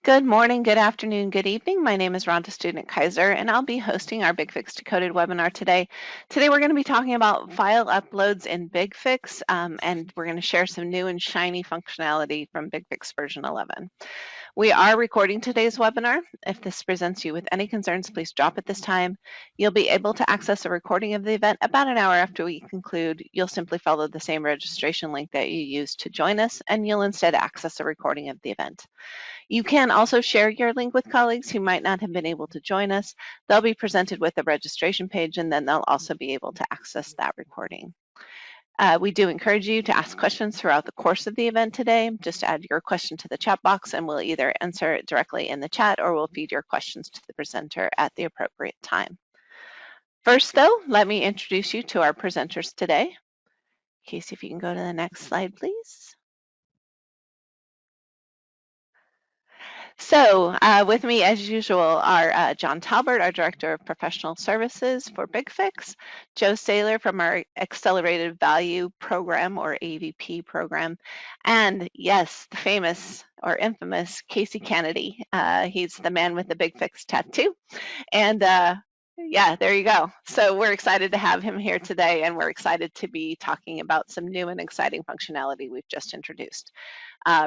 Good morning, good afternoon, good evening. My name is Rhonda Student Kaiser, and I'll be hosting our BigFix Decoded webinar today. Today, we're going to be talking about file uploads in BigFix, and we're going to share some new and shiny functionality from BigFix version 11. We are recording today's webinar. If this presents you with any concerns, please drop at this time. You'll be able to access a recording of the event about an hour after we conclude. You'll simply follow the same registration link that you used to join us, and you'll instead access a recording of the event. You can also share your link with colleagues who might not have been able to join us. They'll be presented with a registration page, and then they'll also be able to access that recording. We do encourage you to ask questions throughout the course of the event today. Just add your question to the chat box, and we'll either answer it directly in the chat or we'll feed your questions to the presenter at the appropriate time. First, though, let me introduce you to our presenters today. Casey, if you can go to the next slide, please. So with me, as usual, are John Talbert, our Director of Professional Services for BigFix, Joe Saylor from our Accelerated Value Program, or AVP program, and yes, the famous or infamous Casey Cannady. He's the man with the BigFix tattoo. And yeah, there you go. So we're excited to have him here today, and we're excited to be talking about some new and exciting functionality we've just introduced.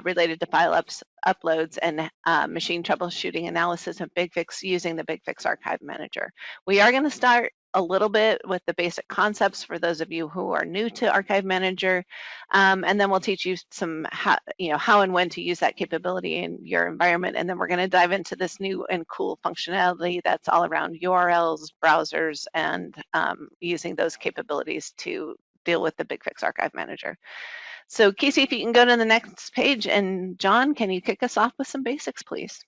Related to file uploads and machine troubleshooting analysis of BigFix using the BigFix Archive Manager. We are going to start a little bit with the basic concepts for those of you who are new to Archive Manager, and then we'll teach you some how and when to use that capability in your environment, and then we're going to dive into this new and cool functionality that's all around URLs, browsers, and using those capabilities to deal with the BigFix Archive Manager. So Casey, if you can go to the next page, and John, can you kick us off with some basics, please?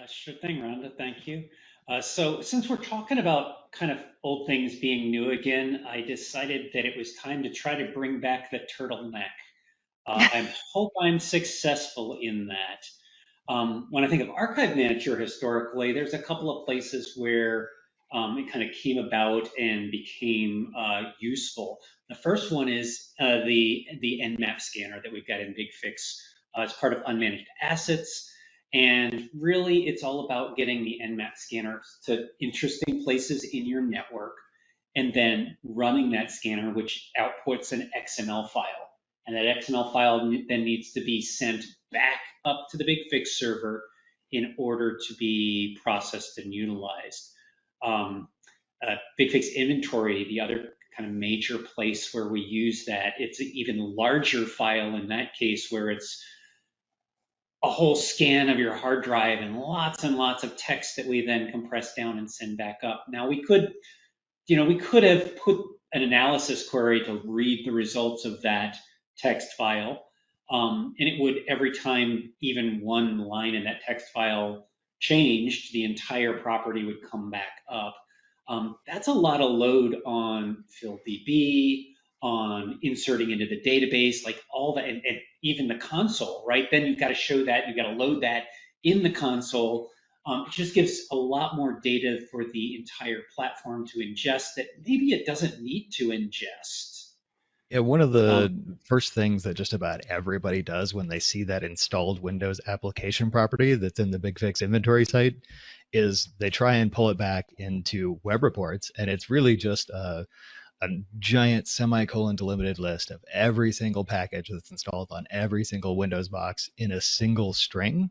Sure thing, Rhonda, thank you. So since we're talking about kind of old things being new again, I decided that it was time to try to bring back the turtleneck. I hope I'm successful in that. When I think of Archive Manager historically, there's a couple of places where it kind of came about and became useful. The first one is the Nmap scanner that we've got in BigFix as part of unmanaged assets. And really, it's all about getting the Nmap scanner to interesting places in your network and then running that scanner, which outputs an XML file. And that XML file then needs to be sent back up to the BigFix server in order to be processed and utilized. BigFix inventory, the other kind of major place where we use that, it's an even larger file in that case where it's a whole scan of your hard drive and lots of text that we then compress down and send back up. Now we could have put an analysis query to read the results of that text file. And it would, every time even one line in that text file changed, the entire property would come back up. That's a lot of load on FillDB, on inserting into the database, like all that, and even the console, right? Then you've got to show that, you've got to load that in the console. It just gives a lot more data for the entire platform to ingest that maybe it doesn't need to ingest. Yeah, one of the first things that just about everybody does when they see that installed Windows application property that's in the BigFix inventory site is they try and pull it back into web reports, and it's really just a giant semicolon delimited list of every single package that's installed on every single Windows box in a single string.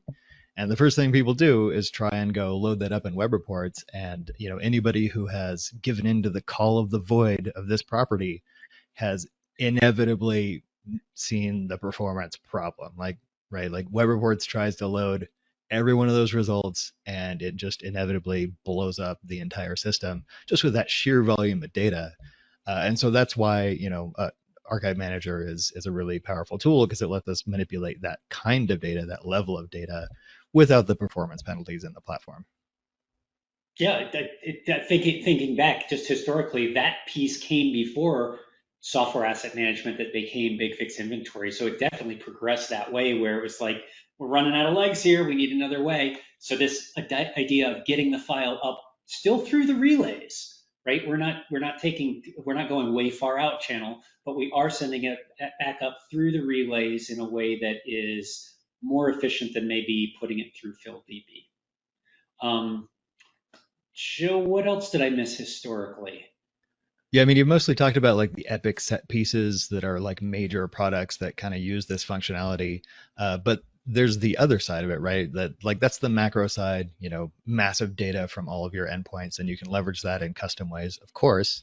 And the first thing people do is try and go load that up in web reports, and anybody who has given into the call of the void of this property has inevitably seen the performance problem. Like web reports tries to load every one of those results, and it just inevitably blows up the entire system just with that sheer volume of data. And so that's why Archive Manager is a really powerful tool, because it lets us manipulate that kind of data, that level of data, without the performance penalties in the platform. Yeah, thinking back just historically, that piece came before software asset management that became BigFix inventory. So it definitely progressed that way, where it was like, we're running out of legs here, we need another way. So this idea of getting the file up still through the relays, right? We're not going way far out channel, but we are sending it back up through the relays in a way that is more efficient than maybe putting it through FillDB. Joe, what else did I miss historically? Yeah, I mean, you've mostly talked about like the epic set pieces that are like major products that kind of use this functionality. But there's the other side of it, right? That like that's the macro side, massive data from all of your endpoints, and you can leverage that in custom ways, of course.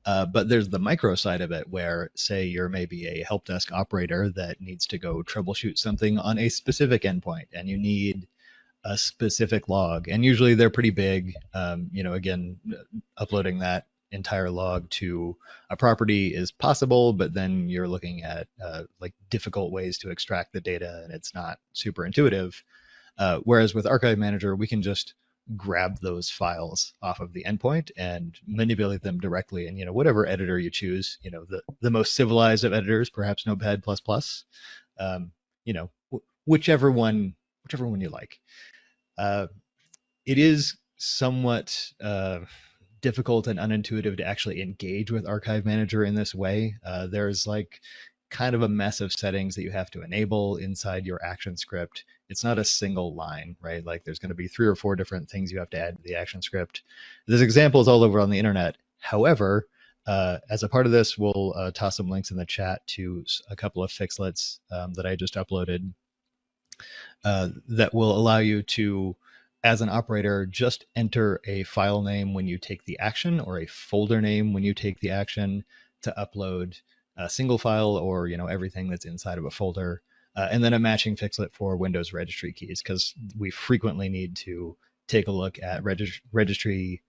But there's the micro side of it where, say, you're maybe a help desk operator that needs to go troubleshoot something on a specific endpoint, and you need a specific log, and usually they're pretty big. Again, uploading that entire log to a property is possible, but then you're looking at like difficult ways to extract the data, and it's not super intuitive. Whereas with Archive Manager, we can just grab those files off of the endpoint and manipulate them directly in whatever editor you choose. The most civilized of editors, perhaps Notepad++. Um, whichever one you like. It is somewhat difficult and unintuitive to actually engage with Archive Manager in this way. There's like kind of a mess of settings that you have to enable inside your action script. It's not a single line, right? Like there's going to be 3 or 4 different things you have to add to the action script. There's examples all over on the internet. However, as a part of this, we'll toss some links in the chat to a couple of fixlets that I just uploaded that will allow you to, as an operator, just enter a file name when you take the action or a folder name when you take the action to upload a single file or everything that's inside of a folder, and then a matching fixlet for Windows registry keys, because we frequently need to take a look at registry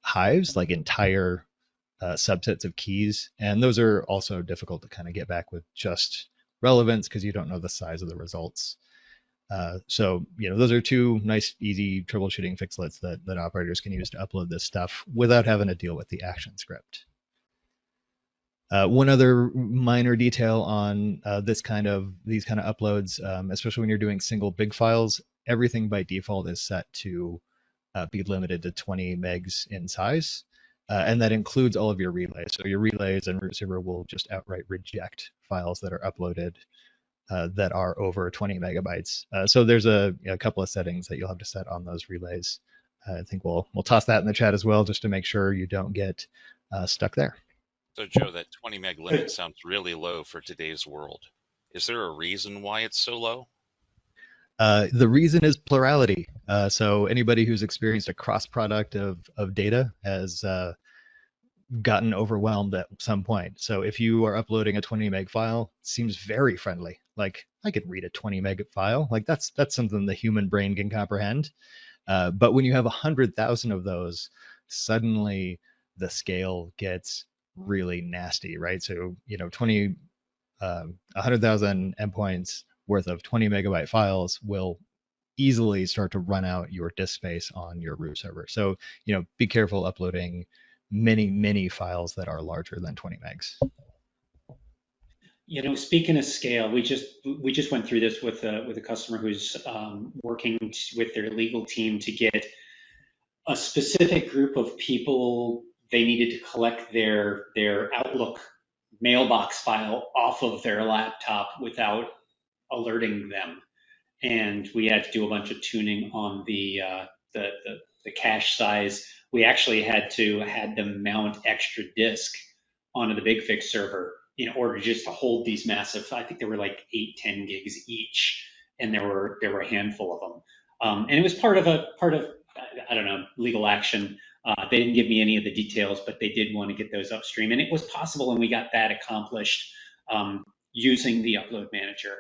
hives, like entire subsets of keys, and those are also difficult to kind of get back with just relevance because you don't know the size of the results. So those are 2 nice, easy troubleshooting fixlets that operators can use to upload this stuff without having to deal with the action script. One other minor detail on these kind of uploads, especially when you're doing single big files, everything by default is set to be limited to 20 megs in size. And that includes all of your relays. So your relays and root server will just outright reject files that are uploaded that are over 20 megabytes. So there's a couple of settings that you'll have to set on those relays. I think we'll toss that in the chat as well, just to make sure you don't get stuck there. So Joe, that 20 meg limit sounds really low for today's world. Is there a reason why it's so low? The reason is plurality. So anybody who's experienced a cross product of data has gotten overwhelmed at some point. So if you are uploading a 20 meg file, it seems very friendly. Like I could read a 20 meg file. Like that's something the human brain can comprehend. But when you have 100,000 of those, suddenly the scale gets really nasty, right? So 100,000 endpoints worth of 20 megabyte files will easily start to run out your disk space on your root server. So be careful uploading many files that are larger than 20 megs. Speaking of scale, we just went through this with a customer who's working with their legal team to get a specific group of people. They needed to collect their Outlook mailbox file off of their laptop without alerting them, and we had to do a bunch of tuning on the cache size. We actually had them mount extra disk onto the BigFix server in order just to hold these massive, I think they were like 8-10 gigs each, and there were a handful of them. And it was part of I don't know, legal action. They didn't give me any of the details, but they did want to get those upstream, and it was possible, and we got that accomplished using the upload manager.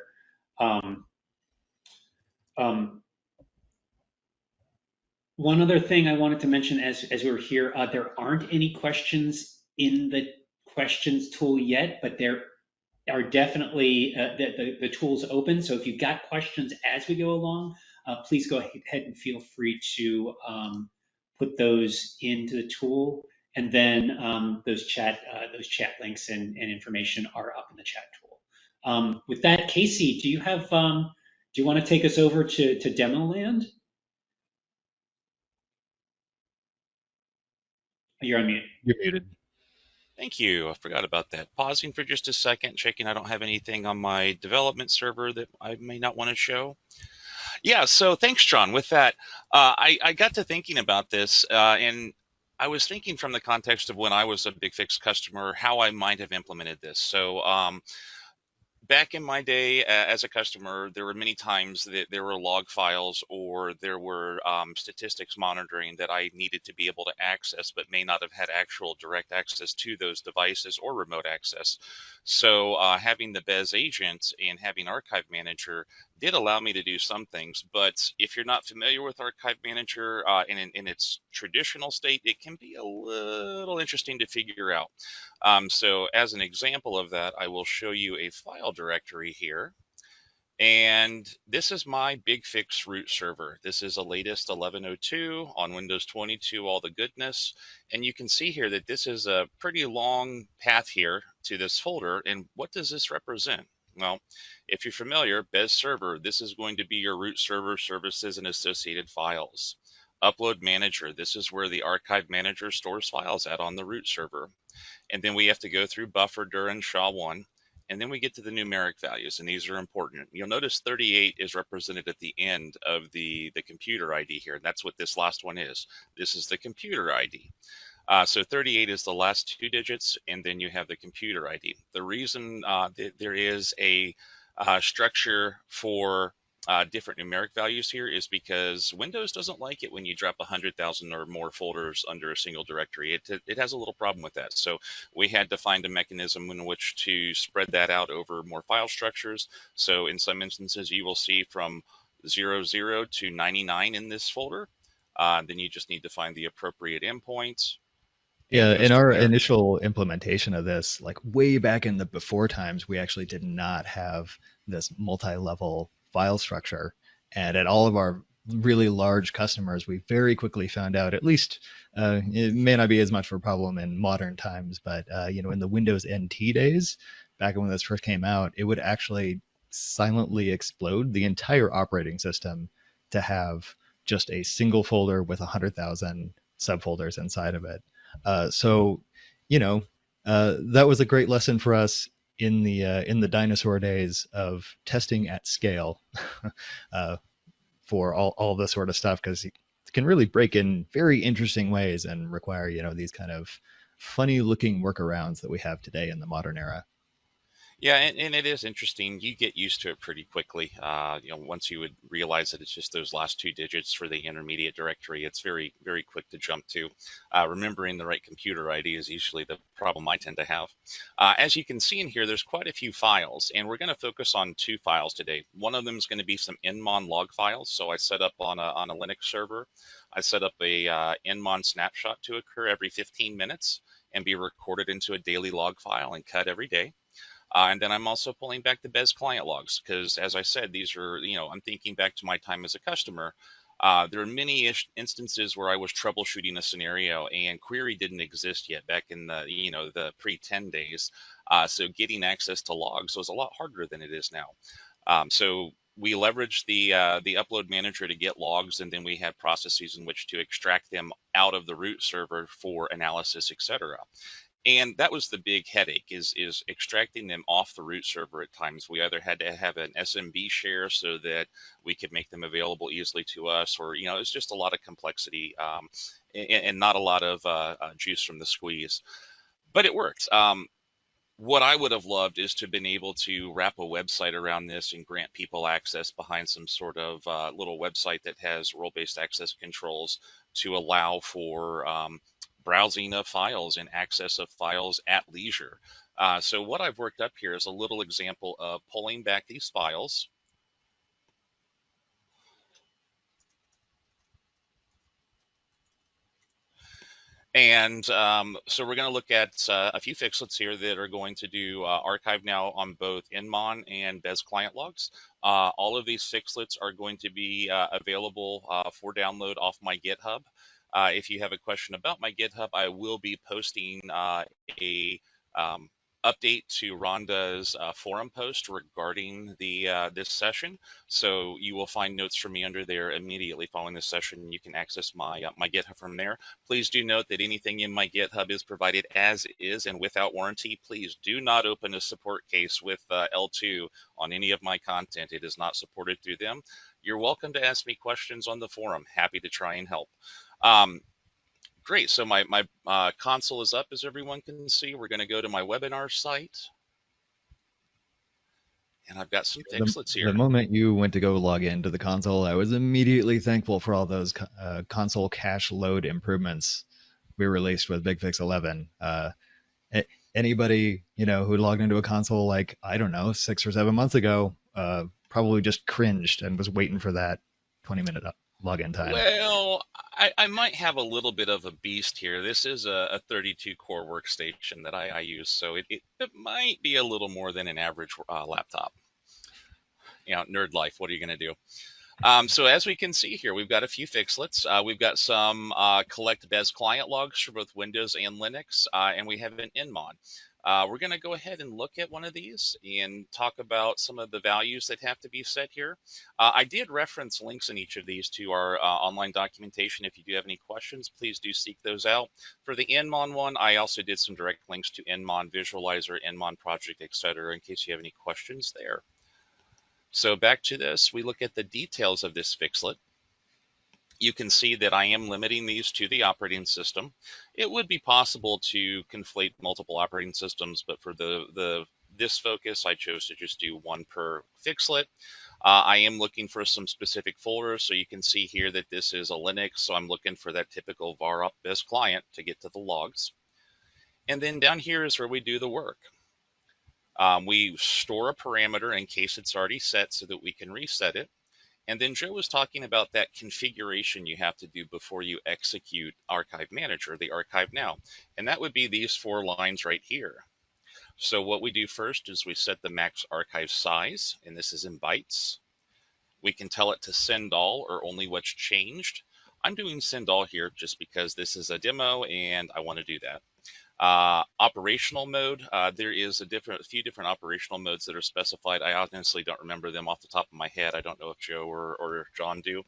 One other thing I wanted to mention as we were here, there aren't any questions in the questions tool yet, but there are definitely, the tool's open. So if you've got questions as we go along, please go ahead and feel free to put those into the tool. And then those chat links and information are up in the chat tool. With that, Casey, do you want to take us over to demo land? You're on mute. You're muted. Thank you. I forgot about that. Pausing for just a second, checking I don't have anything on my development server that I may not want to show. Yeah, so thanks, John. With that, I got to thinking about this, and I was thinking from the context of when I was a BigFix customer, how I might have implemented this. So back in my day as a customer, there were many times that there were log files or there were statistics monitoring that I needed to be able to access, but may not have had actual direct access to those devices or remote access. So having the Bez agent and having Archive Manager did allow me to do some things. But if you're not familiar with Archive Manager in its traditional state, it can be a little interesting to figure out. So as an example of that, I will show you a file directory here. And this is my BigFix root server. This is a latest 11.02 on Windows 22, all the goodness. And you can see here that this is a pretty long path here to this folder. And what does this represent? Well, if you're familiar, Bez server, this is going to be your root server services and associated files. Upload manager, this is where the archive manager stores files at on the root server. And then we have to go through buffer, dir, and SHA-1. And then we get to the numeric values, and these are important. You'll notice 38 is represented at the end of the computer ID here, and that's what this last one is. This is the computer ID. So 38 is the last two digits, and then you have the computer ID. The reason that there is a structure for different numeric values here is because Windows doesn't like it when you drop 100,000 or more folders under a single directory. It has a little problem with that. So we had to find a mechanism in which to spread that out over more file structures. So in some instances, you will see from 00 to 99 in this folder. Then you just need to find the appropriate endpoints. Yeah, in our initial implementation of this, like way back in the before times, we actually did not have this multi-level file structure. And at all of our really large customers, we very quickly found out, at least it may not be as much of a problem in modern times, but in the Windows NT days, back when this first came out, it would actually silently explode the entire operating system to have just a single folder with 100,000 subfolders inside of it. So, that was a great lesson for us in the dinosaur days of testing at scale for all this sort of stuff, because it can really break in very interesting ways and require these kind of funny looking workarounds that we have today in the modern era. Yeah, and it is interesting. You get used to it pretty quickly. Once you would realize that it's just those last two digits for the intermediate directory, it's very, very quick to jump to. Remembering the right computer ID is usually the problem I tend to have. As you can see in here, there's quite a few files, and we're going to focus on two files today. One of them is going to be some nmon log files. So I set up on a Linux server. I set up a nmon snapshot to occur every 15 minutes and be recorded into a daily log file and cut every day. And then I'm also pulling back the Bez client logs because, as I said, these are, I'm thinking back to my time as a customer. There are many instances where I was troubleshooting a scenario and query didn't exist yet back in the pre-10 days. So getting access to logs was a lot harder than it is now. So we leveraged the upload manager to get logs, and then we had processes in which to extract them out of the root server for analysis, etc. And that was the big headache is extracting them off the root server at times. We either had to have an SMB share so that we could make them available easily to us, or, it's just a lot of complexity and not a lot of juice from the squeeze. But it worked. What I would have loved is to have been able to wrap a website around this and grant people access behind some sort of little website that has role-based access controls to allow for browsing of files and access of files at leisure. So what I've worked up here is a little example of pulling back these files. And so we're going to look at a few fixlets here that are going to do archive now on both nmon and Bez client logs. All of these fixlets are going to be available for download off my GitHub. If you have a question about my GitHub, I will be posting a update to Rhonda's forum post regarding this session. So you will find notes from me under there immediately following this session. You can access my my GitHub from there. Please do note that anything in my GitHub is provided as is and without warranty. Please do not open a support case with L2 on any of my content. It is not supported through them. You're welcome to ask me questions on the forum. Happy to try and help. Great, so my console is up, as everyone can see. We're going to go to my webinar site, and I've got some Fixlets here. The moment you went to go log into the console, I was immediately thankful for all those console cache load improvements we released with BigFix 11. Anybody who logged into a console like, I don't know, 6 or 7 months ago, probably just cringed and was waiting for that 20-minute login time. Well, I might have a little bit of a beast here. This is a 32-core workstation that I use, so it might be a little more than an average laptop. Nerd life, what are you going to do? So as we can see here, we've got a few Fixlets. We've got some collect BES client logs for both Windows and Linux, and we have an nmon. We're going to go ahead and look at one of these and talk about some of the values that have to be set here. I did reference links in each of these to our online documentation. If you do have any questions, please do seek those out. For the nmon one, I also did some direct links to nmon visualizer, nmon project, etc., in case you have any questions there. So back to this, we look at the details of this Fixlet. You can see that I am limiting these to the operating system. It would be possible to conflate multiple operating systems, but for this focus, I chose to just do one per Fixlet. I am looking for some specific folders, so you can see here that this is a Linux, so I'm looking for that typical var up BES client to get to the logs. And then down here is where we do the work. We store a parameter in case it's already set so that we can reset it. And then Joe was talking about that configuration you have to do before you execute Archive Manager, the Archive Now. And that would be these 4 lines right here. So what we do first is we set the max archive size, and this is in bytes. We can tell it to send all or only what's changed. I'm doing send all here just because this is a demo and I want to do that. Operational mode, there is a few different operational modes that are specified. I honestly don't remember them off the top of my head. I don't know if Joe or John do.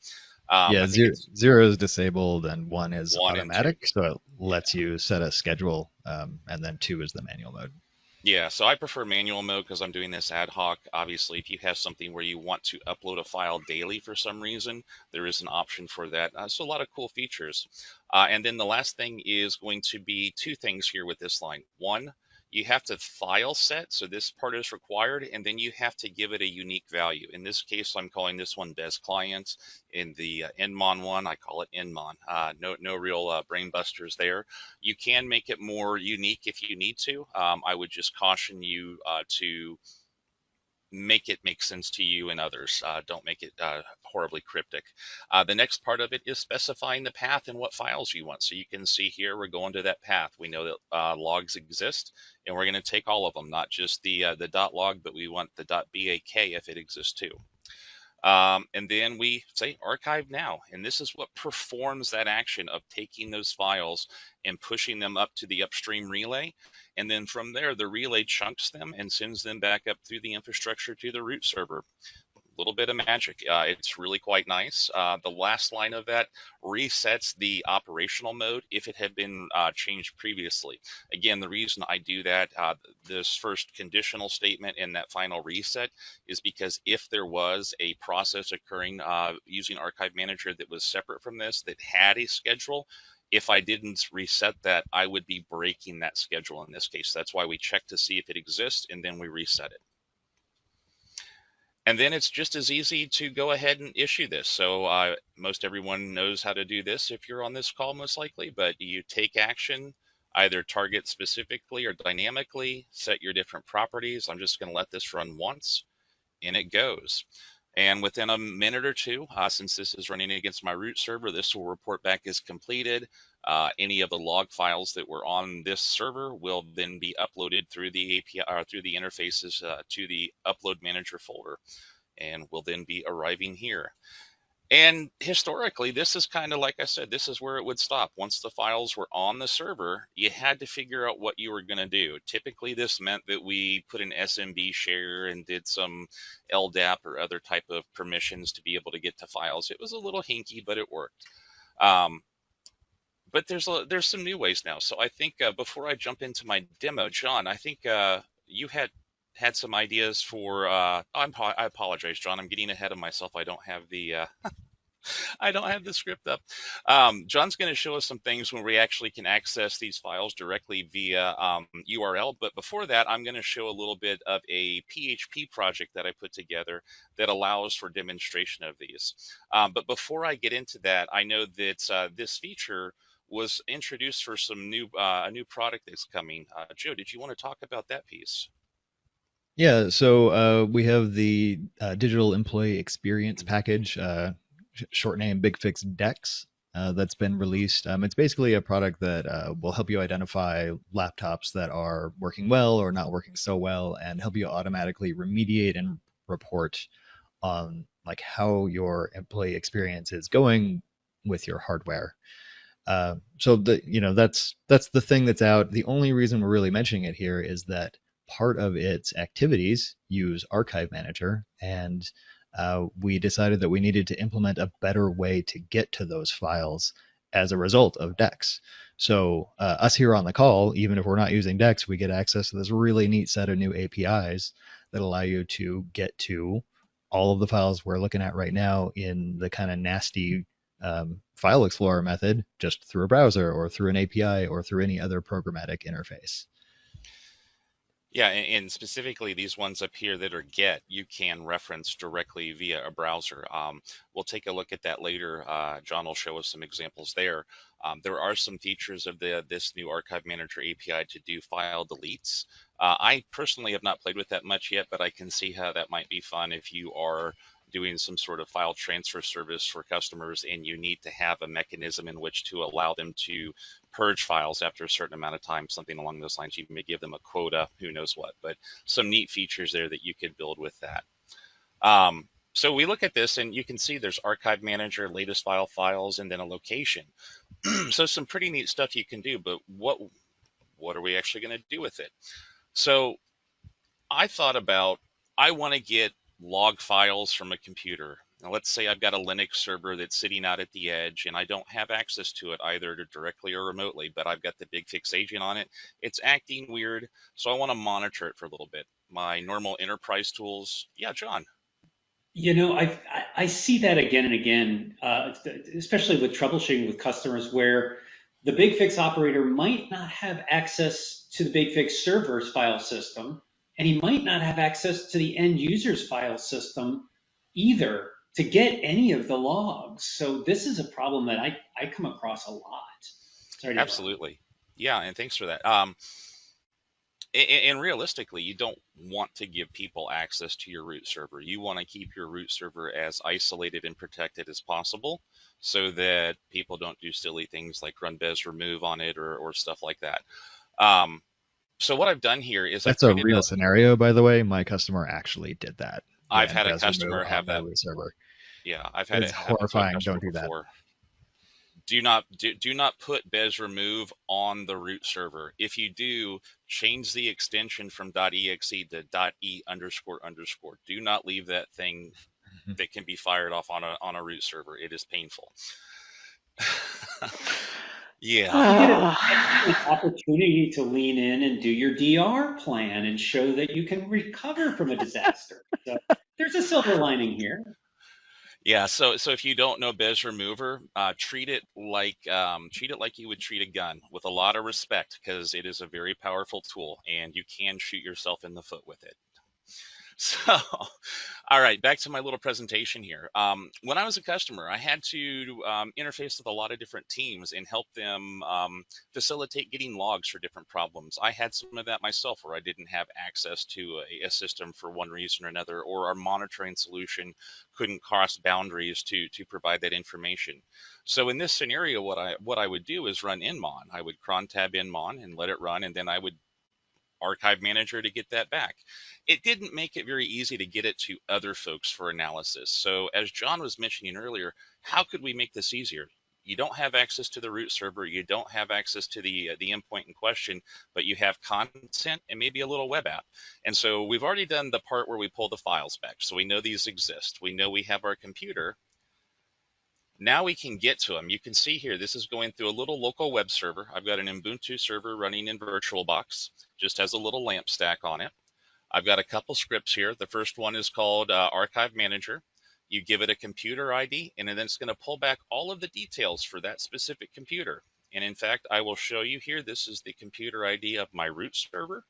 Yeah, 0 is disabled and 1 is automatic, so it lets you set a schedule, and then 2 is the manual mode. Yeah, so I prefer manual mode because I'm doing this ad hoc. Obviously, if you have something where you want to upload a file daily for some reason, there is an option for that. So a lot of cool features. And then the last thing is going to be 2 things here with this line. 1, you have to file set, so this part is required, and then you have to give it a unique value. In this case, I'm calling this one BES client. In the nmon one, I call it nmon. No real brain busters there. You can make it more unique if you need to. I would just caution you to make it make sense to you and others. Don't make it horribly cryptic. The next part of it is specifying the path and what files you want. So you can see here, we're going to that path. We know that logs exist, and we're going to take all of them, not just the .log, but we want the .bak if it exists too. And then we say archive now, and this is what performs that action of taking those files and pushing them up to the upstream relay. And then from there, the relay chunks them and sends them back up through the infrastructure to the root server. A little bit of magic. It's really quite nice. The last line of that resets the operational mode if it had been changed previously. Again, the reason I do that, this first conditional statement and that final reset, is because if there was a process occurring using Archive Manager that was separate from this, that had a schedule, if I didn't reset that, I would be breaking that schedule in this case. That's why we check to see if it exists, and then we reset it. And then it's just as easy to go ahead and issue this. So most everyone knows how to do this if you're on this call, most likely, but you take action, either target specifically or dynamically, set your different properties. I'm just going to let this run once, and it goes. And within a minute or two, since this is running against my root server, this will report back as completed. Any of the log files that were on this server will then be uploaded through the API or through the interfaces to the Upload Manager folder, and will then be arriving here. And historically, this is kind of like I said, this is where it would stop. Once the files were on the server, you had to figure out what you were going to do. Typically, this meant that we put an SMB share and did some LDAP or other type of permissions to be able to get to files. It was a little hinky, but it worked. Um, but there's some new ways now. So I think before I jump into my demo, John, I think you had some ideas for. I apologize, John. I'm getting ahead of myself. I don't have the script up. John's going to show us some things where we actually can access these files directly via URL. But before that, I'm going to show a little bit of a PHP project that I put together that allows for demonstration of these. But before I get into that, I know that this feature was introduced for some a new product that's coming. Joe, did you want to talk about that piece? Yeah, so we have the digital employee experience package, short name BigFix Dex, that's been released. It's basically a product that will help you identify laptops that are working well or not working so well, and help you automatically remediate and report on like how your employee experience is going with your hardware. So that's the thing that's out. The only reason we're really mentioning it here is that part of its activities use Archive Manager, and we decided that we needed to implement a better way to get to those files as a result of Dex. So us here on the call, even if we're not using Dex, we get access to this really neat set of new APIs that allow you to get to all of the files we're looking at right now in the kind of nasty file explorer method, just through a browser or through an API or through any other programmatic interface. Yeah, and specifically these ones up here that are get, you can reference directly via a browser. We'll take a look at that later. John will show us some examples there. There are some features of this new Archive Manager API to do file deletes. I personally have not played with that much yet, but I can see how that might be fun if you are doing some sort of file transfer service for customers and you need to have a mechanism in which to allow them to purge files after a certain amount of time, something along those lines. You may give them a quota, who knows what, but some neat features there that you could build with that. So we look at this and you can see there's Archive Manager, latest files, and then a location. So some pretty neat stuff you can do, but what are we actually going to do with it? So I thought about, I want to get log files from a computer. Now, let's say I've got a Linux server that's sitting out at the edge and I don't have access to it either directly or remotely, but I've got the BigFix agent on it. It's acting weird, so I want to monitor it for a little bit. My normal enterprise tools. Yeah, John. You know, I see that again and again, especially with troubleshooting with customers where the BigFix operator might not have access to the BigFix server's file system, and he might not have access to the end user's file system either to get any of the logs. So this is a problem that I come across a lot. Sorry to interrupt. Absolutely. Yeah, and thanks for that. And realistically, you don't want to give people access to your root server. You want to keep your root server as isolated and protected as possible so that people don't do silly things like run bez remove on it or stuff like that. So what I've done here is That's a real scenario, by the way. My customer actually did that. I've had a customer have that. Root server. Yeah, I've had it's it happen horrifying. To a Don't do before. that. Do not put bez remove on the root server. If you do, change the extension from .exe to .e__. Do not leave that thing that can be fired off on a root server. It is painful. Yeah. You get an opportunity to lean in and do your DR plan and show that you can recover from a disaster. So there's a silver lining here. Yeah, so if you don't know bez remover, treat it like you would treat a gun, with a lot of respect, because it is a very powerful tool and you can shoot yourself in the foot with it. So, all right, back to my little presentation here. When I was a customer, I had to interface with a lot of different teams and help them facilitate getting logs for different problems. I had some of that myself where I didn't have access to a system for one reason or another, or our monitoring solution couldn't cross boundaries to provide that information. So in this scenario, what I would do is run nmon. I would cron tab nmon and let it run, and then I would Archive Manager to get that back. It didn't make it very easy to get it to other folks for analysis. So as John was mentioning earlier, how could we make this easier? You don't have access to the root server. You don't have access to the endpoint in question, but you have content and maybe a little web app. And so we've already done the part where we pull the files back. So we know these exist. We know we have our computer. Now we can get to them. You can see here, this is going through a little local web server. I've got an Ubuntu server running in VirtualBox, just has a little lamp stack on it. I've got a couple scripts here. The first one is called Archive Manager. You give it a computer ID, and then it's going to pull back all of the details for that specific computer. And in fact, I will show you here, this is the computer ID of my root server.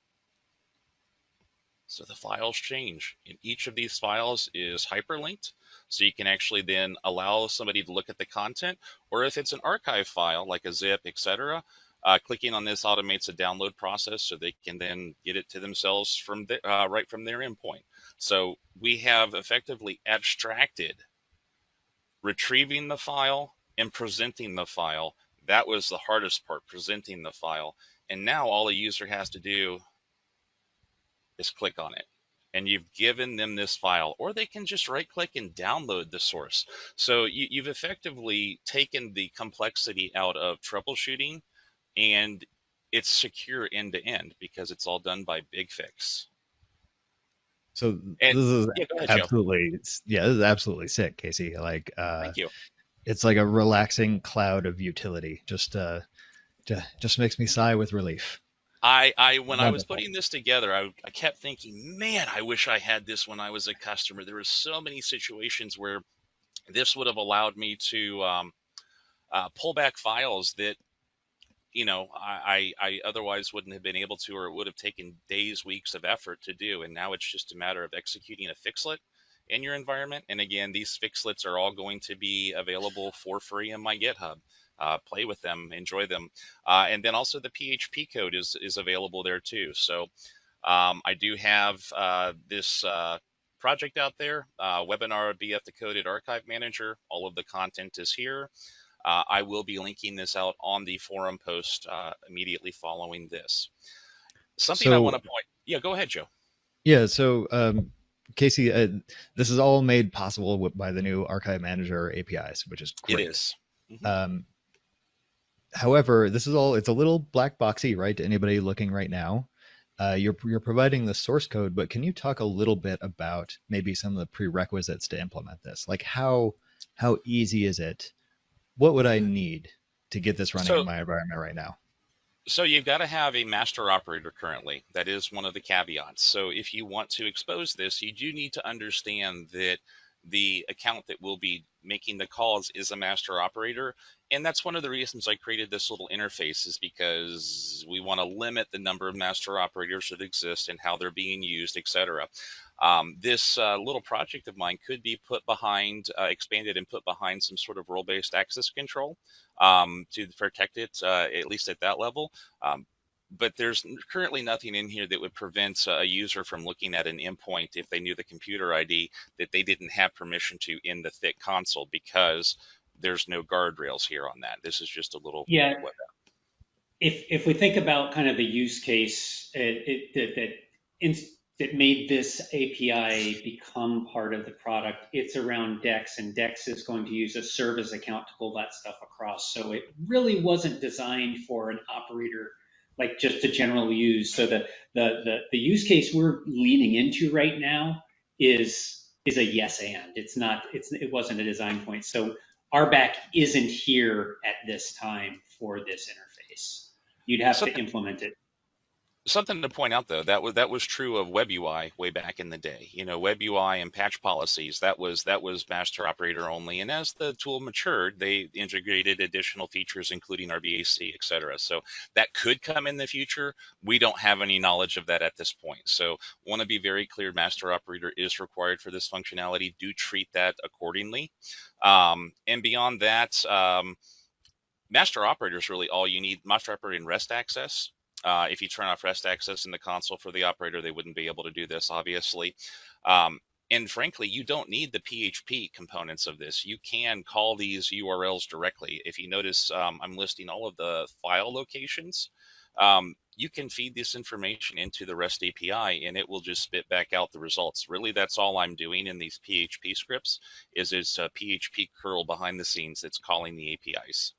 So the files change. And each of these files is hyperlinked. So you can actually then allow somebody to look at the content, or if it's an archive file like a zip, etc., clicking on this automates a download process so they can then get it to themselves from right from their endpoint. So we have effectively abstracted retrieving the file and presenting the file. That was the hardest part, presenting the file. And now all a user has to do is click on it. And you've given them this file, or they can just right click and download the source. So you've effectively taken the complexity out of troubleshooting, and it's secure end to end because it's all done by BigFix. So And this is yeah, go ahead, absolutely, yeah, this is absolutely sick, Casey. Like, Thank you. it's like a relaxing cloud of utility. Just makes me sigh with relief. When I was putting this together, I kept thinking, man, I wish I had this when I was a customer. There were so many situations where this would have allowed me to pull back files that, you know, I otherwise wouldn't have been able to, or it would have taken days, weeks of effort to do. And now it's just a matter of executing a fixlet in your environment. And again, these fixlets are all going to be available for free in my GitHub. Play with them, enjoy them. And then also the PHP code is available there too. So I do have this project out there, webinar BF Decoded Archive Manager. All of the content is here. I will be linking this out on the forum post immediately following this. Something I want to point. Yeah, go ahead, Joe. Yeah, so Casey, this is all made possible by the new Archive Manager APIs, which is great. It is. Mm-hmm. However, it's a little black boxy, right, to anybody looking right now. You're providing the source code, but can you talk a little bit about maybe some of the prerequisites to implement this? Like how easy is it? What would I need to get this running in my environment right now? So you've got to have a master operator currently. That is one of the caveats. So if you want to expose this, you do need to understand that the account that will be making the calls is a master operator. And that's one of the reasons I created this little interface, is because we want to limit the number of master operators that exist and how they're being used, etc. This little project of mine could be put behind, expanded and put behind some sort of role-based access control to protect it, at least at that level. But there's currently nothing in here that would prevent a user from looking at an endpoint if they knew the computer ID that they didn't have permission to in the thick console, because there's no guardrails here on that. This is just a little web app. If we think about kind of the use case that made this API become part of the product, it's around Dex, and Dex is going to use a service account to pull that stuff across. So it really wasn't designed for an operator like just to general use. So the use case we're leaning into right now is a yes and. It wasn't a design point. So RBAC isn't here at this time for this interface. You'd have to implement it. Something to point out, though, that was true of WebUI way back in the day. You know, WebUI and patch policies, that was master operator only. And as the tool matured, they integrated additional features, including RBAC, et cetera. So that could come in the future. We don't have any knowledge of that at this point. So want to be very clear, master operator is required for this functionality. Do treat that accordingly. And beyond that, master operator is really all you need. Master operator and REST access. If you turn off REST access in the console for the operator, they wouldn't be able to do this, obviously. And frankly, you don't need the PHP components of this. You can call these URLs directly. If you notice, I'm listing all of the file locations. you can feed this information into the REST API and it will just spit back out the results. Really, that's all I'm doing in these PHP scripts is it's a PHP curl behind the scenes that's calling the APIs.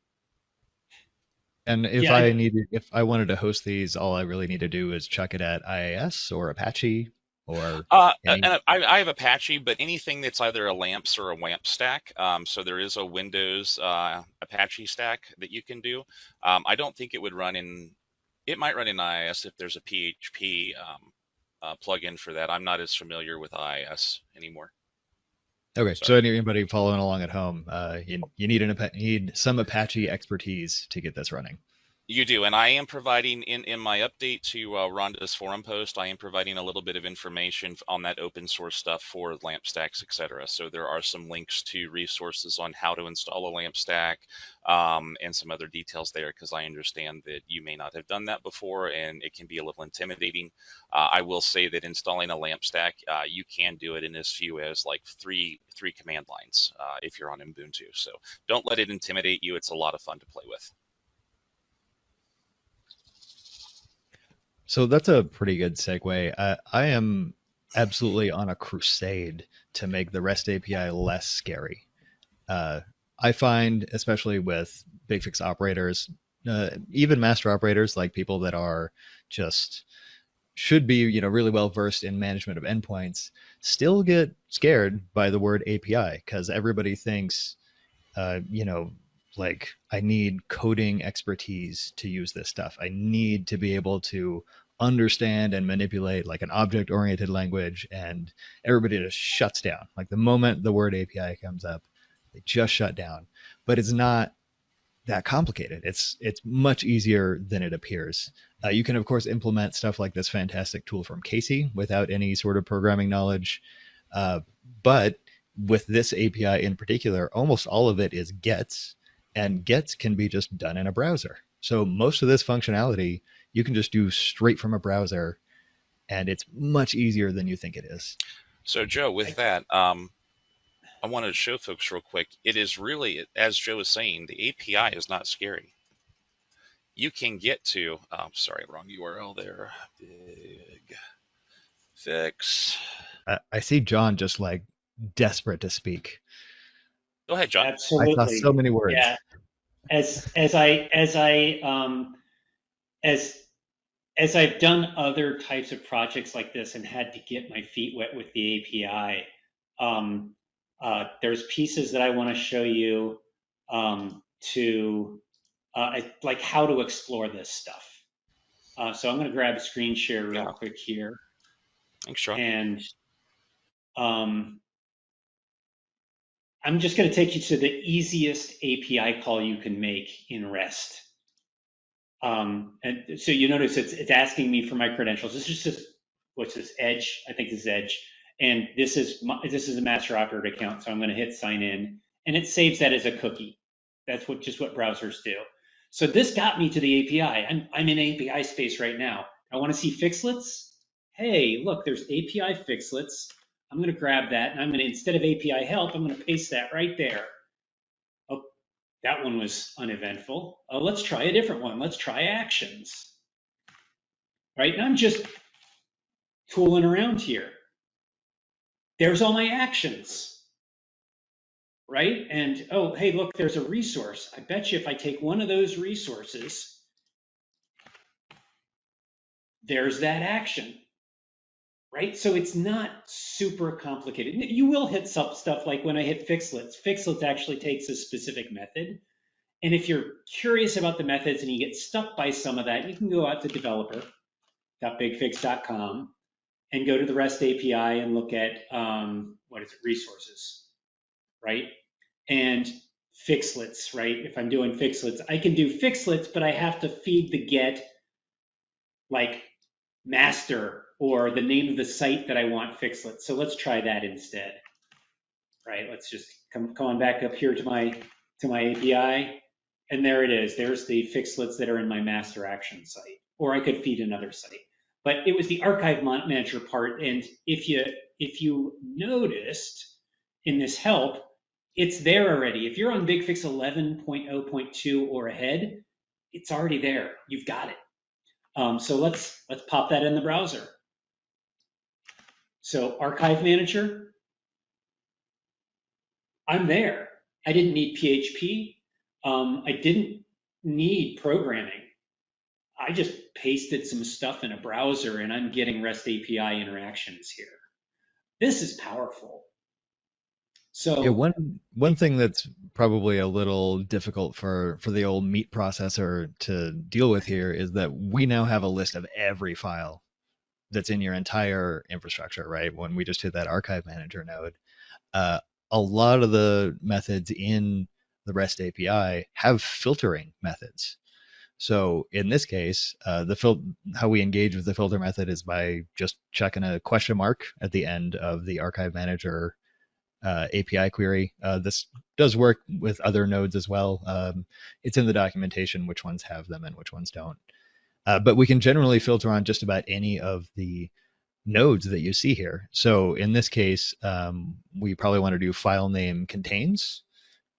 And Yeah, if I wanted to host these, all I really need to do is chuck it at IIS or Apache or any. And I have Apache, but anything that's either a LAMPS or a WAMP stack. So there is a Windows Apache stack that you can do. I don't think it would run in. It might run in IIS if there's a PHP plugin for that. I'm not as familiar with IIS anymore. Okay, so Sorry. anybody following along at home, you need some Apache expertise to get this running. You do, and I am providing in my update to Rhonda's forum post, I am providing a little bit of information on that open source stuff for LAMP stacks, etc. So there are some links to resources on how to install a LAMP stack and some other details there, because I understand that you may not have done that before and it can be a little intimidating. I will say that installing a LAMP stack, you can do it in as few as like three command lines if you're on Ubuntu. So don't let it intimidate you. It's a lot of fun to play with. So that's a pretty good segue. I am absolutely on a crusade to make the REST API less scary. I find, especially with BigFix operators, even master operators, like people that are just should be, really well versed in management of endpoints, still get scared by the word API because everybody thinks, like I need coding expertise to use this stuff. I need to be able to understand and manipulate like an object-oriented language, and everybody just shuts down. Like the moment the word API comes up, they just shut down. But it's not that complicated. It's much easier than it appears. You can of course implement stuff like this fantastic tool from Casey without any sort of programming knowledge, but with this API in particular, almost all of it is gets, and gets can be just done in a browser. So most of this functionality you can just do straight from a browser, and it's much easier than you think it is. So Joe, with that, I wanted to show folks real quick. It is really, as Joe was saying, the API is not scary. You can get to, sorry, wrong URL there. BigFix. I see John just like desperate to speak. Go ahead, John. I saw absolutely. so many words. Yeah. As I've done other types of projects like this and had to get my feet wet with the API, there's pieces that I want to show you to like how to explore this stuff. So I'm going to grab a screen share real quick here. Thanks, John. And I'm just going to take you to the easiest API call you can make in REST. And so you notice it's asking me for my credentials. This is just, what's this, Edge? I think this is Edge. And this is a master operator account. So I'm going to hit sign in, and it saves that as a cookie. That's just what browsers do. So this got me to the API. I'm in API space right now. I want to see fixlets. Hey, look, there's API fixlets. I'm going to grab that, and I'm going to, instead of API help, I'm going to paste that right there. Oh, that one was uneventful. Let's try a different one. Let's try actions. Right, and I'm just tooling around here. There's all my actions. Right, and oh, hey, look, there's a resource. I bet you if I take one of those resources, there's that action. Right, so it's not super complicated. You will hit some stuff like when I hit fixlets. Fixlets actually takes a specific method. And if you're curious about the methods and you get stuck by some of that, you can go out to developer.bigfix.com and go to the REST API and look at, resources, right? And fixlets, right? If I'm doing fixlets, I can do fixlets, but I have to feed the get like master or the name of the site that I want fixlets. So let's try that instead, right? Let's just come on back up here to my API. And there it is. There's the fixlets that are in my master action site, or I could feed another site. But it was the archive manager part. And if you noticed in this help, it's there already. If you're on BigFix 11.0.2 or ahead, it's already there. You've got it. So let's pop that in the browser. So Archive Manager, I'm there. I didn't need PHP. I didn't need programming. I just pasted some stuff in a browser and I'm getting REST API interactions here. This is powerful. Yeah, So one thing that's probably a little difficult for the old meat processor to deal with here is that we now have a list of every file that's in your entire infrastructure, right? When we just hit that archive manager node, uh, a lot of the methods in the REST API have filtering methods. So in this case, how we engage with the filter method is by just checking a question mark at the end of the archive manager API query. This does work with other nodes as well. It's in the documentation which ones have them and which ones don't. But we can generally filter on just about any of the nodes that you see here. So in this case, we probably want to do file name contains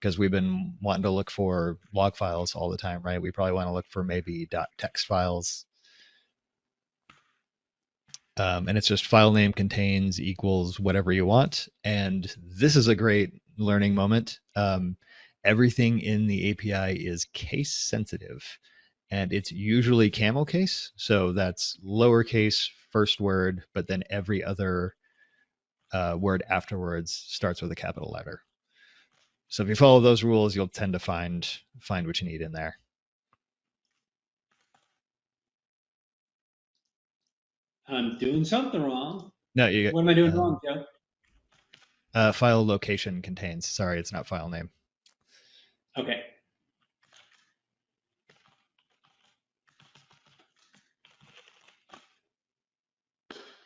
because we've been wanting to look for log files all the time, right? We probably want to look for maybe .text files. And it's just file name contains equals whatever you want. And this is a great learning moment. Everything in the API is case sensitive, and it's usually camel case. So that's lowercase first word, but then every other word afterwards starts with a capital letter. So if you follow those rules, you'll tend to find what you need in there. I'm doing something wrong. No, you What am I doing wrong, Joe? file location contains. Sorry, it's not file name. Okay.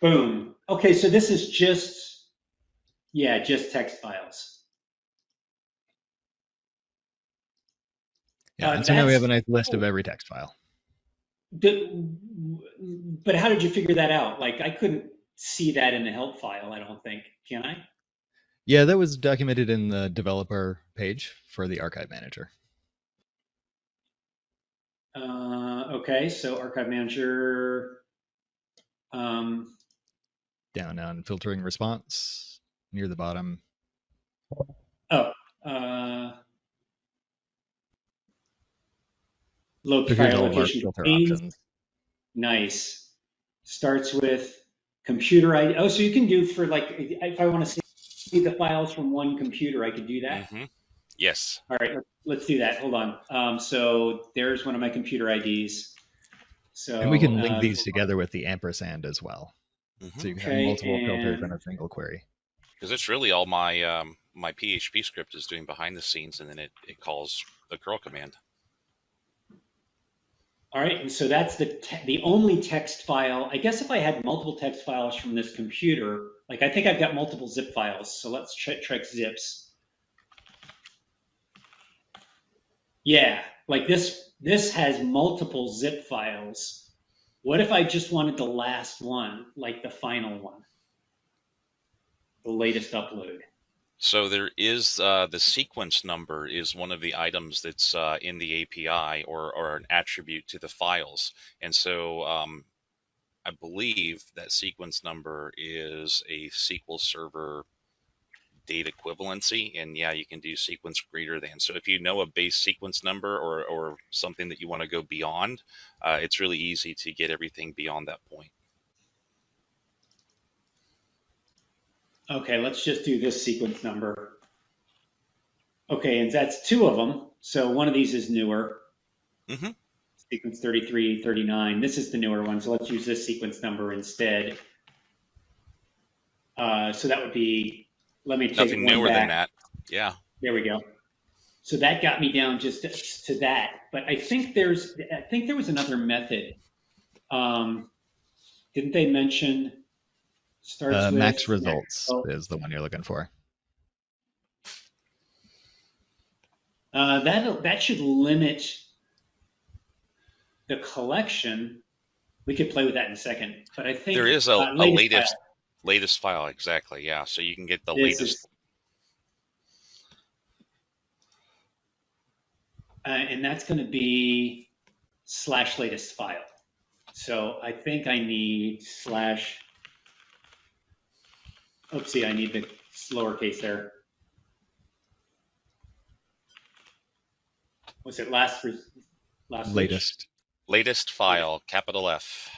Boom. Okay, so this is just text files. Yeah, and so now we have a nice list of every text file. But how did you figure that out? Like, I couldn't see that in the help file, I don't think. Can I? Yeah, that was documented in the developer page for the archive manager. Okay, so Archive Manager. Down on filtering response near the bottom. Oh, So here's file all of our location filter contains. options. Nice. Starts with computer ID. Oh, so you can do for like, if I want to see the files from one computer, I could do that. Mm-hmm. Yes. All right, let's do that. Hold on. So there's one of my computer IDs. So And we can link these together with the ampersand as well. Mm-hmm. So you can have multiple filters in a single query. Because it's really all my my PHP script is doing behind the scenes, and then it calls the curl command. All right, and so that's the only text file. I guess if I had multiple text files from this computer, like I think I've got multiple zip files. So let's check zips. Yeah, like this has multiple zip files. What if I just wanted the last one, like the final one, the latest upload? So there is the sequence number is one of the items that's in the API or an attribute to the files. And so I believe that sequence number is a SQL Server date equivalency. And yeah, you can do sequence greater than. So if you know a base sequence number or something that you want to go beyond, it's really easy to get everything beyond that point. Okay, let's just do this sequence number. Okay, and that's two of them. So one of these is newer. Mm-hmm. Sequence 33, 39. This is the newer one. So let's use this sequence number instead. So that would be, let me take Nothing one newer back. than that. Yeah. There we go. So that got me down just to that. But I think there was another method. Didn't they mention starts with max results is the one you're looking for. That should limit the collection. We could play with that in a second, but I think there is a latest file, exactly. Yeah, so you can get the latest. And that's going to be /latest file. So I think I need slash, oopsie, I need the lowercase there. Was it last Latest. Latest file, capital F.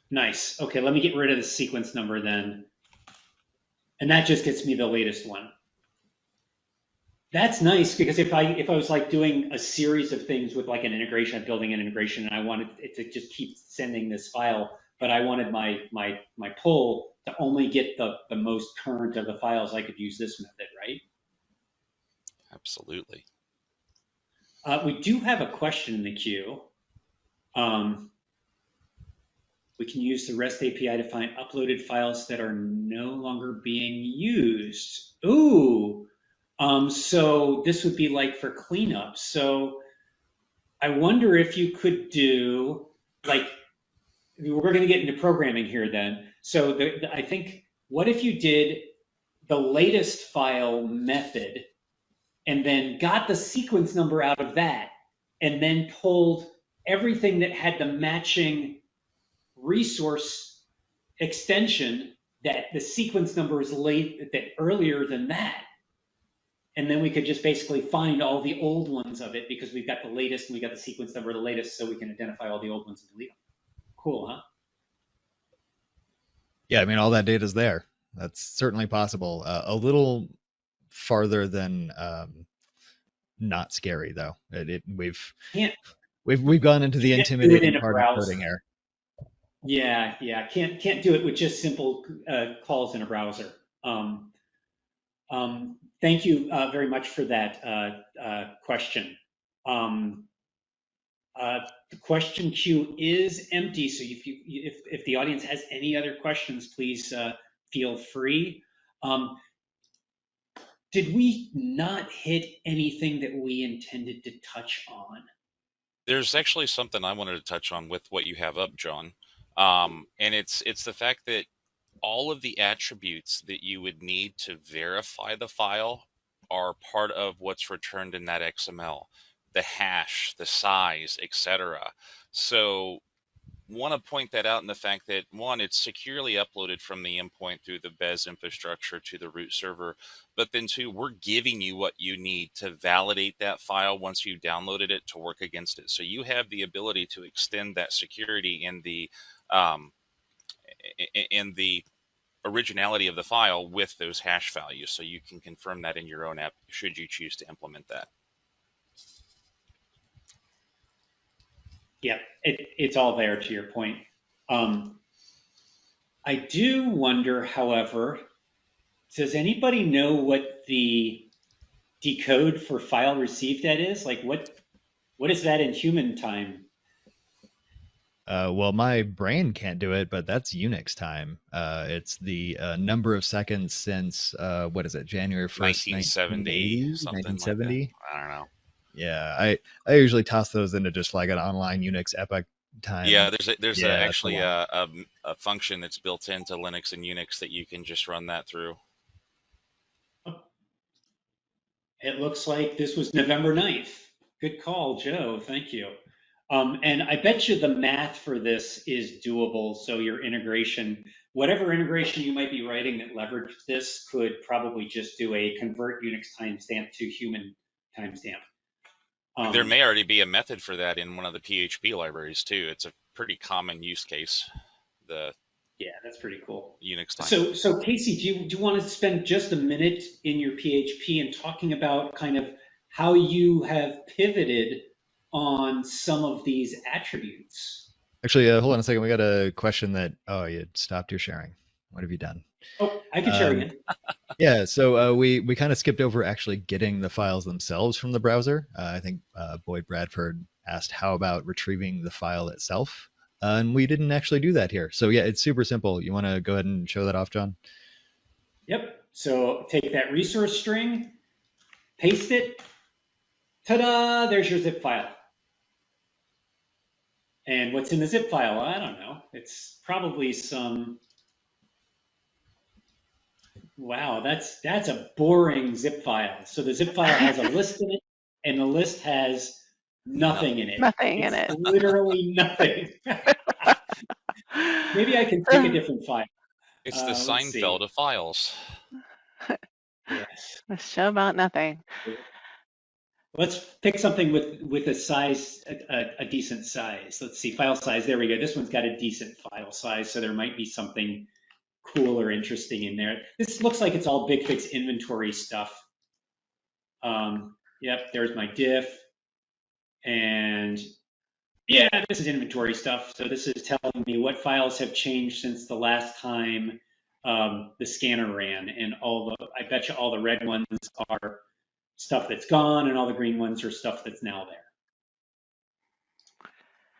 Nice. Okay, let me get rid of the sequence number then. And that just gets me the latest one. That's nice, because if I was like doing a series of things with like an integration, I'm building an integration, and I wanted it to just keep sending this file, but I wanted my pull to only get the most current of the files, I could use this method, right? Absolutely. We do have a question in the queue. We can use the REST API to find uploaded files that are no longer being used. Ooh, so this would be like for cleanup. So I wonder if you could do, like, we're going to get into programming here then. So I think, what if you did the latest file method and then got the sequence number out of that, and then pulled everything that had the matching resource extension that the sequence number is earlier than that. And then we could just basically find all the old ones of it, because we've got the latest and we got the sequence number of the latest, so we can identify all the old ones and delete them. Cool, huh? Yeah, I mean, all that data is there. That's certainly possible. A little farther than not scary though. We've gone into the Can't do it in intimidating a part of browser. coding here. Yeah, can't do it with just simple calls in a browser. Thank you very much for that question. The question queue is empty, so if the audience has any other questions, please feel free. Did we not hit anything that we intended to touch on? There's actually something I wanted to touch on with what you have up, John. And it's the fact that all of the attributes that you would need to verify the file are part of what's returned in that XML, the hash, the size, etc. So want to point that out in the fact that, one, it's securely uploaded from the endpoint through the BES infrastructure to the root server, but then two, we're giving you what you need to validate that file once you downloaded it to work against it. So you have the ability to extend that security um, in the originality of the file with those hash values, so you can confirm that in your own app should you choose to implement that. Yeah, it's all there, to your point. I do wonder, however, does anybody know what the decode for file received at is? Like, what is that in human time? Well, my brain can't do it, but that's Unix time. It's the number of seconds since, what is it, January 1st, 1970, something 1970? like that. I don't know. Yeah, I usually toss those into just like an online Unix epoch time. Yeah, there's Yeah, actually a function that's built into Linux and Unix that you can just run that through. It looks like this was November 9th. Good call, Joe. Thank you. And I bet you the math for this is doable. So your integration, whatever integration you might be writing that leveraged this, could probably just do a convert Unix timestamp to human timestamp. There may already be a method for that in one of the PHP libraries too. It's a pretty common use case. Yeah, that's pretty cool. Unix time. So Casey, do you want to spend just a minute in your PHP and talking about kind of how you have pivoted on some of these attributes? Actually, hold on a second. We got a question that, oh, you stopped your sharing. What have you done? Oh, I can share again. Yeah, so we kind of skipped over actually getting the files themselves from the browser. I think Boyd Bradford asked how about retrieving the file itself, and we didn't actually do that here. So yeah, it's super simple. You want to go ahead and show that off, John? Yep. So take that resource string, paste it. Ta-da! There's your zip file. And what's in the zip file? I don't know. It's probably some. Wow, that's a boring zip file. So the zip file has a list in it, and the list has Nothing in it. Nothing in It's it. literally nothing. Maybe I can pick a different file. It's the Let's see. Seinfeld of files. Yes. A show about nothing. Let's pick something with a size, a decent size. Let's see, file size. There we go. This one's got a decent file size, so there might be something cool or interesting in there. This looks like it's all BigFix inventory stuff. Yep, there's my diff. And yeah, this is inventory stuff. So this is telling me what files have changed since the last time the scanner ran. And I bet you all the red ones are stuff that's gone, and all the green ones are stuff that's now there.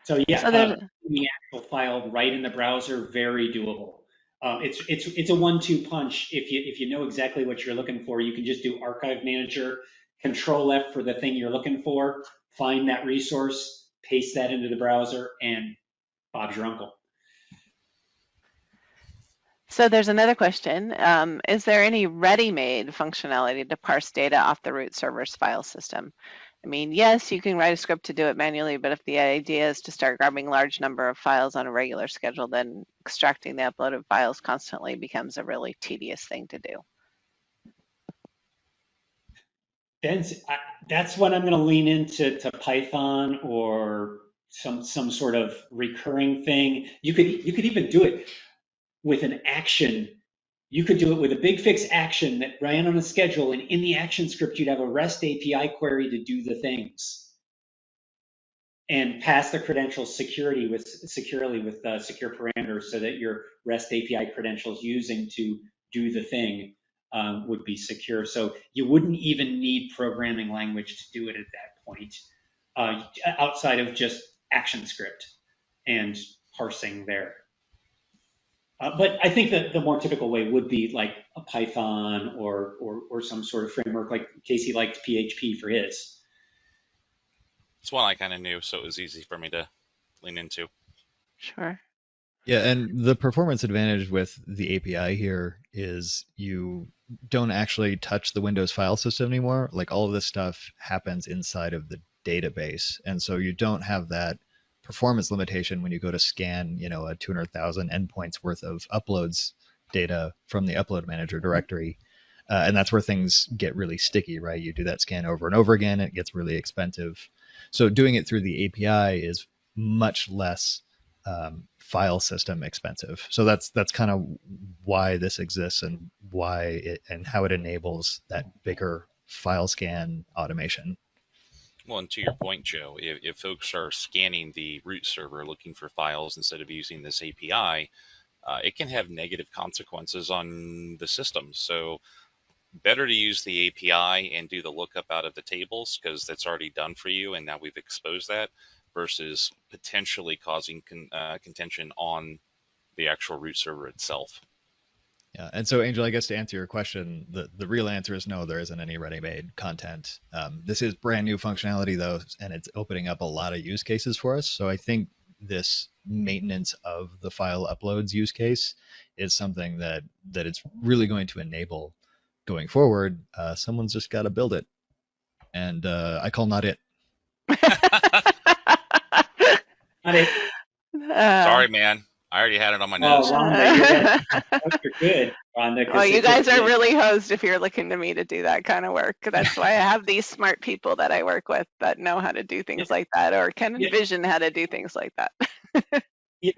So yeah, So the actual file right in the browser, very doable. It's a 1-2 punch. If you know exactly what you're looking for, you can just do Archive Manager, Control F for the thing you're looking for, find that resource, paste that into the browser, and Bob's your uncle. So there's another question. Is there any ready-made functionality to parse data off the root server's file system? I mean, yes, you can write a script to do it manually, but if the idea is to start grabbing large number of files on a regular schedule, then extracting the uploaded files constantly becomes a really tedious thing to do. That's when I'm going to lean into Python or some sort of recurring thing. You could even do it with an action. You could do it with a BigFix action that ran on a schedule, and in the action script, you'd have a REST API query to do the things and pass the credentials securely with secure parameters so that your REST API credentials using to do the thing would be secure. So you wouldn't even need programming language to do it at that point, outside of just action script and parsing there. But I think that the more typical way would be like a Python or some sort of framework, like Casey liked PHP for his. It's one I kind of knew, so it was easy for me to lean into. Sure. Yeah, and the performance advantage with the API here is you don't actually touch the Windows file system anymore. Like all of this stuff happens inside of the database. And so you don't have that performance limitation when you go to scan, a 200,000 endpoints worth of uploads data from the upload manager directory. And that's where things get really sticky, right? You do that scan over and over again, it gets really expensive. So doing it through the API is much less file system expensive. So that's kind of why this exists and and how it enables that bigger file scan automation. Well, and to your point, Joe, if folks are scanning the root server looking for files instead of using this API, it can have negative consequences on the system. So better to use the API and do the lookup out of the tables because that's already done for you, and now we've exposed that, versus potentially causing contention on the actual root server itself. Yeah, and so Angel, I guess to answer your question, the real answer is no, there isn't any ready-made content. This is brand new functionality though, and it's opening up a lot of use cases for us. So I think this maintenance of the file uploads use case is something that it's really going to enable going forward. Someone's just got to build it, and I call not it. Not it. Sorry, man. I already had it on my notes. Oh, Rhonda, you're good, Rhonda. Well, you guys are really hosed if you're looking to me to do that kind of work. That's why I have these smart people that I work with that know how to do things like that or can envision how to do things like that.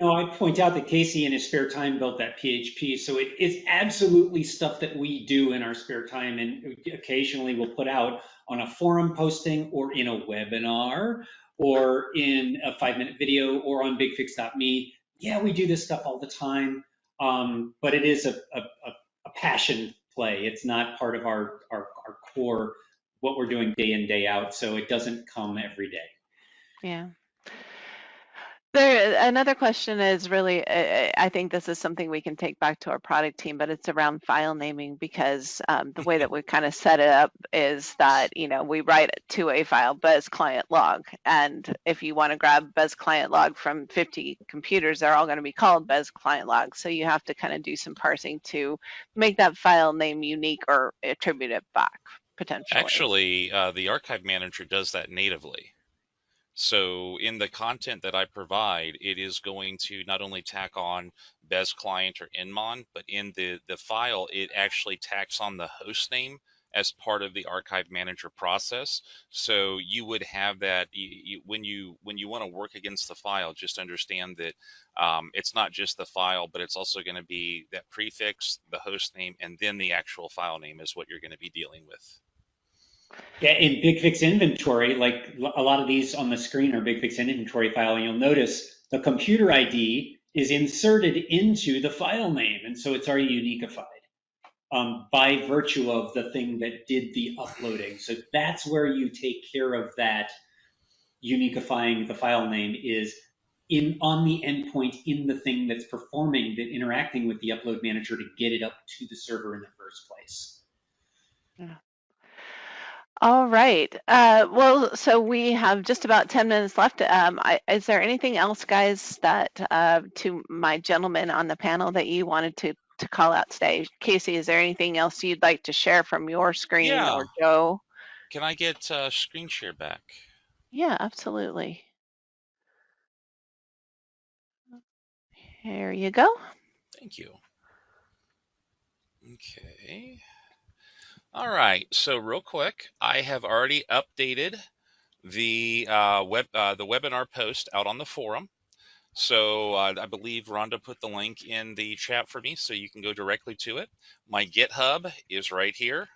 I point out that Casey in his spare time built that PHP. So it is absolutely stuff that we do in our spare time and occasionally we'll put out on a forum posting or in a webinar or in a 5-minute video or on bigfix.me. Yeah, we do this stuff all the time, but it is a passion play. It's not part of our core, what we're doing day in, day out. So it doesn't come every day. Yeah. Another question is really, I think this is something we can take back to our product team, but it's around file naming because the way that we kind of set it up is that, we write to a file, bez client log. And if you want to grab bez client log from 50 computers, they're all going to be called bez client log. So you have to kind of do some parsing to make that file name unique or attribute it back potentially. Actually, the Archive Manager does that natively. So in the content that I provide, it is going to not only tack on Bez client or Nmon, but in the file, it actually tacks on the host name as part of the archive manager process. So you would have that when you want to work against the file, just understand that it's not just the file, but it's also going to be that prefix, the host name, and then the actual file name is what you're going to be dealing with. Yeah, in BigFix inventory, like a lot of these on the screen are BigFix inventory file, and you'll notice the computer ID is inserted into the file name, and so it's already unified by virtue of the thing that did the uploading. So that's where you take care of that unifying the file name is on the endpoint in the thing that's performing that interacting with the upload manager to get it up to the server in the first place. Yeah. All right. Well, so we have just about 10 minutes left. Is there anything else, guys, that to my gentlemen on the panel that you wanted to call out today? Casey, is there anything else you'd like to share from your screen, Yeah. or Joe? Can I get screen share back? Yeah, absolutely. Here you go. Thank you. Okay. All right. So real quick, I have already updated the the webinar post out on the forum. So I believe Rhonda put the link in the chat for me, so you can go directly to it. My GitHub is right here.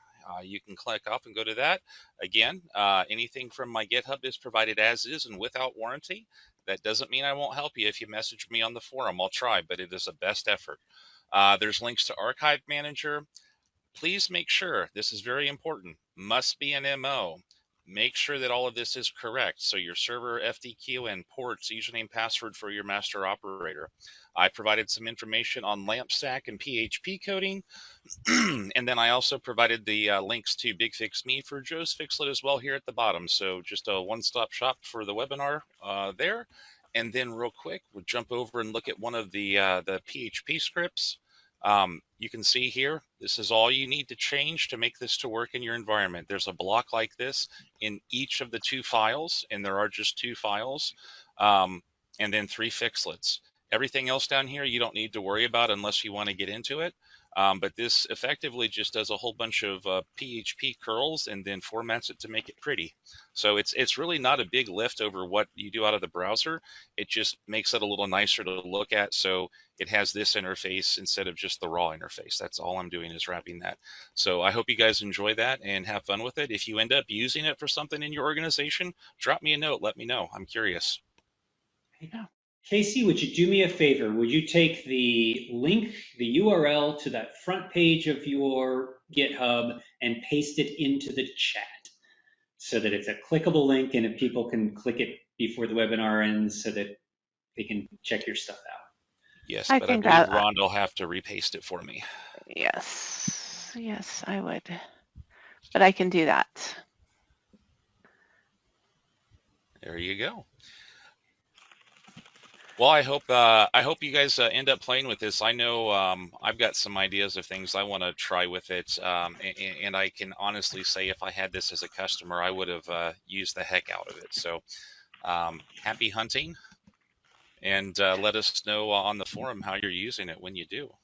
You can click off and go to that. Again, anything from my GitHub is provided as is and without warranty. That doesn't mean I won't help you if you message me on the forum. I'll try, but it is a best effort. There's links to Archive Manager. Please make sure, this is very important, must be an MO. Make sure that all of this is correct. So your server FDQ and ports, username, password for your master operator. I provided some information on LAMP stack and PHP coding. And then I also provided the links to BigFix Me for Joe's Fixlet as well here at the bottom. So just a one-stop shop for the webinar there. And then real quick, we'll jump over and look at one of the PHP scripts. You can see here, this is all you need to change to make this to work in your environment. There's a block like this in each of the two files, and there are just two files, and then 3 fixlets. Everything else down here you don't need to worry about unless you want to get into it. But this effectively just does a whole bunch of PHP curls and then formats it to make it pretty. So it's really not a big lift over what you do out of the browser. It just makes it a little nicer to look at. So it has this interface instead of just the raw interface. That's all I'm doing is wrapping that. So I hope you guys enjoy that and have fun with it. If you end up using it for something in your organization, drop me a note. Let me know. I'm curious. Yeah. Casey, would you do me a favor? Would you take the link, the URL to that front page of your GitHub and paste it into the chat so that it's a clickable link and if people can click it before the webinar ends so that they can check your stuff out? Yes, I but I can believe grab. Rhonda will have to repaste it for me. Yes, yes, I would, but I can do that. There you go. Well, I hope you guys end up playing with this. I know I've got some ideas of things I want to try with it, and I can honestly say if I had this as a customer, I would have used the heck out of it. So happy hunting, and let us know on the forum how you're using it when you do.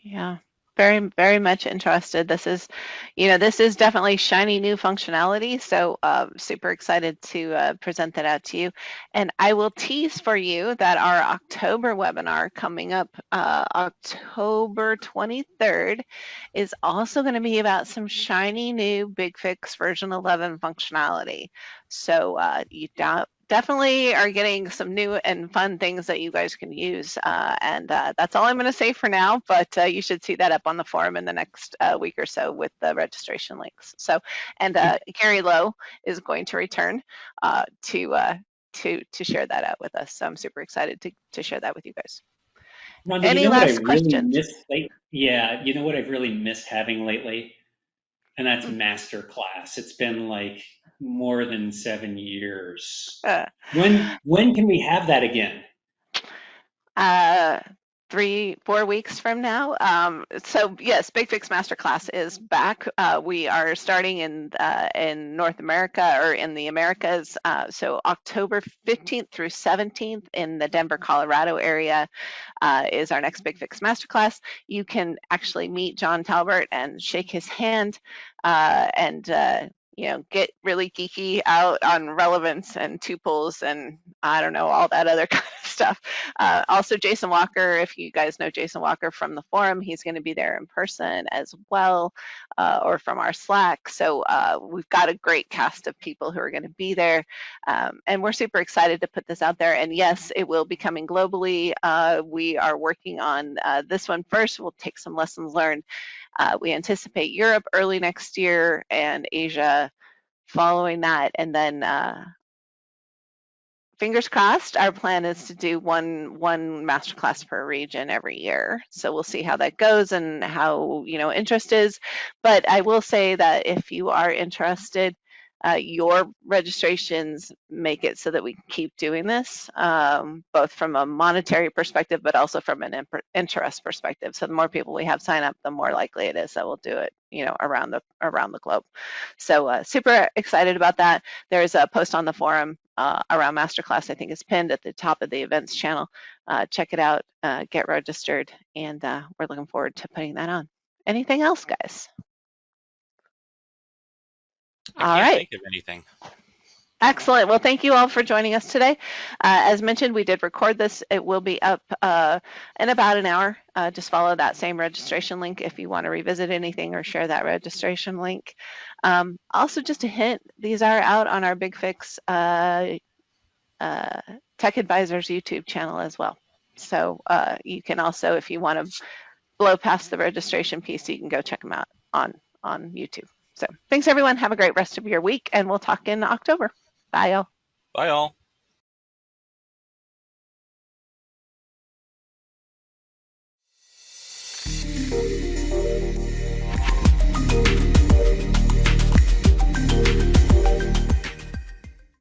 Yeah, very, very much interested. This is, this is definitely shiny new functionality. So super excited to present that out to you. And I will tease for you that our October webinar coming up, October 23rd, is also going to be about some shiny new BigFix version 11 functionality. So you definitely are getting some new and fun things that you guys can use. And that's all I'm going to say for now, but you should see that up on the forum in the next week or so with the registration links. So, and Gary Lowe is going to return to share that out with us. So I'm super excited to share that with you guys. Rhonda, Any last questions? Yeah, you know what I've really missed having lately? And that's master class. It's been like more than 7 years. When can we have that again? 3-4 weeks from now. So yes, BigFix Masterclass is back. We are starting in North America, or in the Americas. So October 15th through 17th in the Denver, Colorado area is our next BigFix Masterclass. You can actually meet John Talbert and shake his hand and get really geeky out on relevance and tuples and I don't know, all that other kind of stuff. Also, Jason Walker, if you guys know Jason Walker from the forum, he's going to be there in person as well, or from our Slack. So we've got a great cast of people who are going to be there. And we're super excited to put this out there. And yes, it will be coming globally. We are working on this one first. We'll take some lessons learned. We anticipate Europe early next year and Asia following that. And then fingers crossed, our plan is to do one masterclass per region every year. So we'll see how that goes and how interest is. But I will say that if you are interested, your registrations make it so that we can keep doing this, both from a monetary perspective, but also from an interest perspective. So the more people we have sign up, the more likely it is that we'll do it, around the globe. So super excited about that. There's a post on the forum around Masterclass. I think is pinned at the top of the events channel. Check it out, get registered, and we're looking forward to putting that on. Anything else, guys? I can't think of anything. Excellent. Well, thank you all for joining us today. As mentioned, we did record this. It will be up in about an hour. Just follow that same registration link if you want to revisit anything or share that registration link. Also, just a hint, these are out on our BigFix Tech Advisors YouTube channel as well. So you can also, if you want to blow past the registration piece, you can go check them out on YouTube. So thanks, everyone. Have a great rest of your week, and we'll talk in October. Bye, y'all. Bye, all.